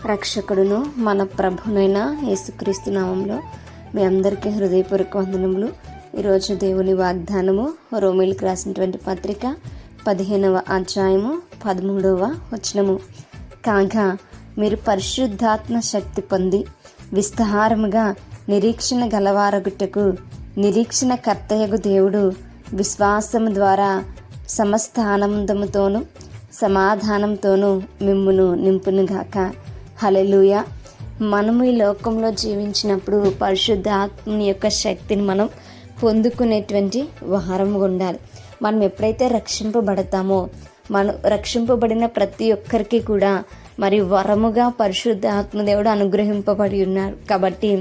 రక్షకుడును మన ప్రభునైన యేసుక్రీస్తు నామంలో మీ అందరికీ హృదయపూర్వక వందనములు. ఈరోజు దేవుని వాగ్దానము రోమీలకు రాసినటువంటి పత్రిక 15వ అధ్యాయము 13వ వచనము. కాగా మీరు పరిశుద్ధాత్మ శక్తి పొంది విస్తారముగా నిరీక్షణ గలవారగుటకు నిరీక్షణ కర్తయగు దేవుడు విశ్వాసము ద్వారా సమస్త ఆనందముతోనూ సమాధానంతోనూ మిమ్మును నింపునుగాక. హల్లెలూయా. మనము ఈ లోకంలో జీవించినప్పుడు పరిశుద్ధ ఆత్మని యొక్క శక్తిని మనం పొందుకునేటువంటి వారముగా ఉండాలి. మనం ఎప్పుడైతే రక్షింపబడతామో రక్షింపబడిన ప్రతి ఒక్కరికి కూడా మరి వరముగా పరిశుద్ధ ఆత్మదేవుడు అనుగ్రహింపబడి ఉన్నారు. కాబట్టి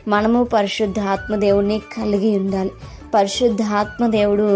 మనము పరిశుద్ధ ఆత్మదేవుడిని కలిగి ఉండాలి. పరిశుద్ధ ఆత్మదేవుడు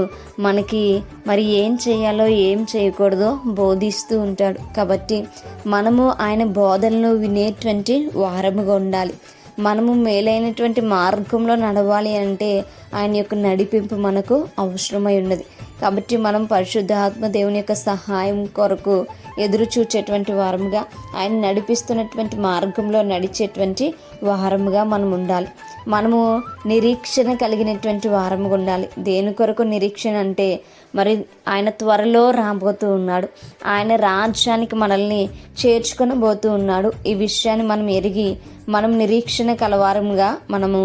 మనకి మరి ఏం చేయాలో ఏం చేయకూడదో బోధిస్తూ ఉంటాడు. కాబట్టి మనము ఆయన బోధనలు వినేటువంటి వారముగా ఉండాలి. మనము మేలైనటువంటి మార్గంలో నడవాలి అంటే ఆయన యొక్క నడిపింపు మనకు అవసరమై ఉన్నది. కాబట్టి మనం పరిశుద్ధ ఆత్మ దేవుని యొక్క సహాయం కొరకు ఎదురు చూచేటువంటి వారముగా ఆయన నడిపిస్తున్నటువంటి మార్గంలో నడిచేటువంటి వారముగా మనం ఉండాలి. మనము నిరీక్షణ కలిగినటువంటి వారముగా ఉండాలి. దేని కొరకు నిరీక్షణ అంటే మరి ఆయన త్వరలో రాబోతూ ఉన్నాడు. ఆయన రాజ్యానికి మనల్ని చేర్చుకొని పోతూ ఉన్నాడు. ఈ విషయాన్ని మనం ఎరిగి మనం నిరీక్షణ కలవారముగా మనము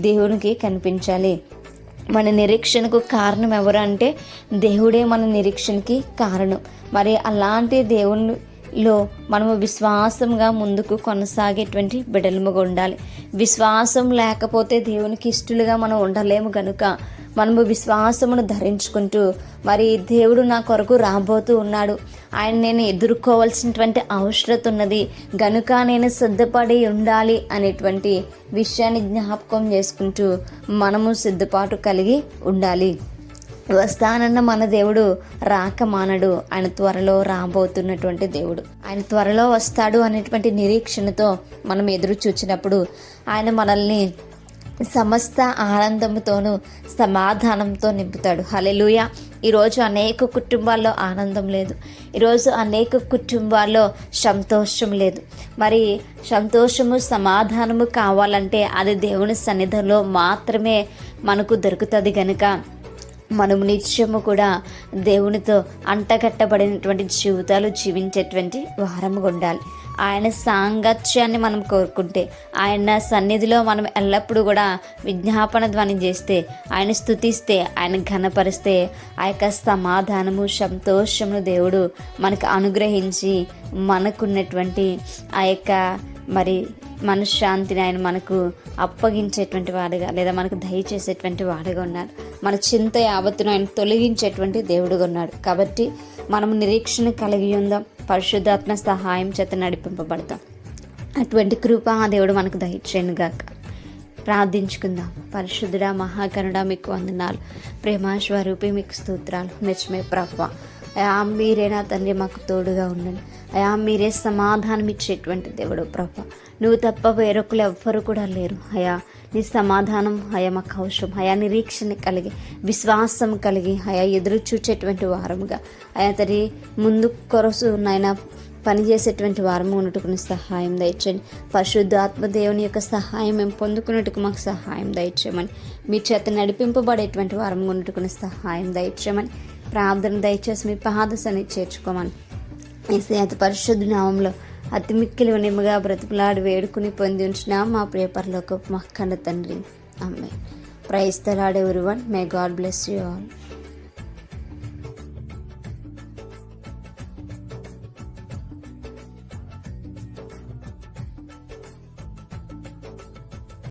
దేవునికి కనిపించాలి. మన నిరీక్షణకు కారణం ఎవరు అంటే దేవుడే మన నిరీక్షణకి కారణం. మరి అలాంటి దేవునిలో మనము విశ్వాసంగా ముందుకు కొనసాగేటువంటి బిడ్డలముగా ఉండాలి. విశ్వాసం లేకపోతే దేవునికి ఇష్టలుగా మనం ఉండలేము. కనుక మనము విశ్వాసమును ధరించుకుంటూ మరి దేవుడు నా కొరకు రాబోతూ ఉన్నాడు, ఆయన నేను ఎదుర్కోవాల్సినటువంటి అవసరం ఉన్నది గనుక నేను సిద్ధపడి ఉండాలి అనేటువంటి విషయాన్ని జ్ఞాపకం చేసుకుంటూ మనము సిద్ధపాటు కలిగి ఉండాలి. వస్తానన్న మన దేవుడు రాక మానడు. ఆయన త్వరలో రాబోతున్నటువంటి దేవుడు. ఆయన త్వరలో వస్తాడు అనేటువంటి నిరీక్షణతో మనం ఎదురు చూచినప్పుడు ఆయన మనల్ని సమస్త ఆనందంతోనూ సమాధానంతో నింపుతాడు. హల్లెలూయా. ఈరోజు అనేక కుటుంబాల్లో ఆనందం లేదు. ఈరోజు అనేక కుటుంబాల్లో సంతోషం లేదు. మరి సంతోషము సమాధానము కావాలంటే అది దేవుని సన్నిధిలో మాత్రమే మనకు దొరుకుతుంది. కనుక మనము నిత్యము కూడా దేవునితో అంటగట్టబడినటువంటి జీవితాలు జీవించేటువంటి వారముగా ఉండాలి. ఆయన సాంగత్యాన్ని మనం కోరుకుంటే, ఆయన సన్నిధిలో మనం ఎల్లప్పుడూ కూడా విజ్ఞాపన ధ్వని చేస్తే, ఆయన స్తుతిస్తే, ఆయన ఘనపరిస్తే ఆ యొక్క సమాధానము సంతోషము దేవుడు మనకు అనుగ్రహించి మనకున్నటువంటి ఆ యొక్క మరి మనశ్శాంతిని ఆయన మనకు అప్పగించేటువంటి వాడుగా లేదా మనకు దయచేసేటువంటి వాడుగా ఉన్నాడు. మన చింత యావత్తును ఆయన తొలగించేటువంటి దేవుడుగా ఉన్నాడు. కాబట్టి మనం నిరీక్షణ కలిగి ఉందాం. పరిశుద్ధాత్మ సహాయం చేత నడిపింపబడతాం. అటువంటి కృప ఆ దేవుడు మనకు దయచేయను గాక. ప్రార్థించుకుందాం. పరిశుద్ధుడా మహాకరుడా మీకు వందనాలు. ప్రేమాస్వరూపి మీకు స్తోత్రాలు. మెచ్చమే ప్రభువా, అయా మీరే నా తండ్రి మాకు తోడుగా ఉండండి. అయా మీరే సమాధానం ఇచ్చేటువంటి దేవుడు ప్రభువా. నువ్వు తప్ప వేరొకరు ఎవ్వరు కూడా లేరు. అయా నీ సమాధానం అయా మాకు అవసరం. అయా నిరీక్షణ కలిగి విశ్వాసం కలిగి అయా ఎదురు చూచేటువంటి వారముగా అయా తరి ముందు కొరసు నాయన పనిచేసేటువంటి వారము ఉన్నట్టుకుని సహాయం దయచేయండి. పరిశుద్ధ ఆత్మదేవుని యొక్క సహాయం మేము పొందుకున్నట్టుకు మాకు సహాయం దయచేయమని, మీ చేత నడిపింపబడేటువంటి వారము ఉన్నట్టుకుని సహాయం దయచేయమని ప్రార్థన దయచేసి మీ పాదసన్ని చేర్చుకోమని యేసయ్య పరిశుద్ధ నామంలో అతి మిక్కిలి నిమ్మగా బ్రతుకులాడి వేడుకుని పొంది ఉంచిన మా ప్రియ పరలోకపు మా కన్న తండ్రి. ఆమేన్. Praise the lord everyone. May God bless you all.